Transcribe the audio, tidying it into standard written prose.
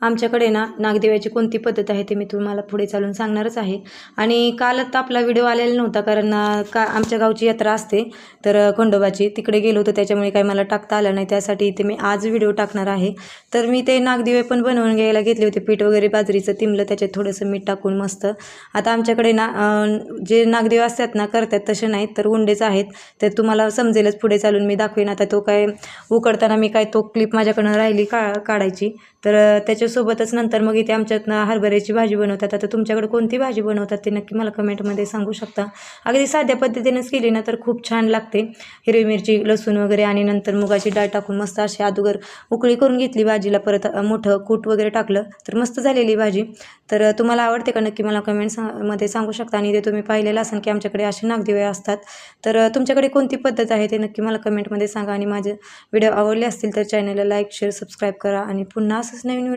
आमच्याकडे ना नागदेवाची कोणती पद्धत आहे ते मी तुम्हाला पुढे चालून सांगणारच आहे. आणि कालच आपला व्हिडिओ आलेला नव्हता कारण आमच्या गावची यात्रा असते तर खंडोबाची तिकडे गेलो होतो, त्याच्यामुळे काही मला टाकता आलं नाही. त्यासाठी इथे मी आज व्हिडिओ टाकणार आहे. तर मी ते नागदिवे पण बनवून घ्यायला घेतले होते. पीठ वगैरे बाजरीचं तिंबलं, त्याच्यात थोडंसं मीठ टाकून मस्त. आता आमच्याकडे ना जे नागदेव असतात ना करतात तसे नाहीत, तर उंडेच आहेत. तर तुम्हाला समजेलच पुढे चालून मी दाखवेन. आता तो काय उकडताना मी काय तो क्लिप माझ्याकडनं राहिली काढायची. तर त्याच्यासोबतच नंतर मग इथे आमच्यातनं हरभऱ्याची भाजी बनवतात. आता तुमच्याकडे कोणती भाजी बनवतात ते नक्की मला कमेंटमध्ये सांगू शकता. अगदी साध्या पद्धतीनेच केली ना तर खूप छान लागते. हिरवी मिरची, लसूण वगैरे आणि नंतर मुगाची डाळ टाकून मस्त अशी अगोदर उकळी करून घेतली भाजीला, परत मोठं कूट वगैरे टाकलं तर मस्त झालेली भाजी. तर तुम्हाला आवडते का नक्की मला मध्ये सांगू शकता. आणि ते तुम्ही पाहिलेलं असेल की आमच्याकडे असे नागदिवे असतात. तर तुमच्याकडे कोणती पद्धत आहे ते नक्की मला कमेंटमध्ये सांगा. आणि माझे व्हिडिओ आवडले असतील तर चॅनलला लाईक, शेअर, सबस्क्राईब करा. आणि पुन्हा असंच नवीन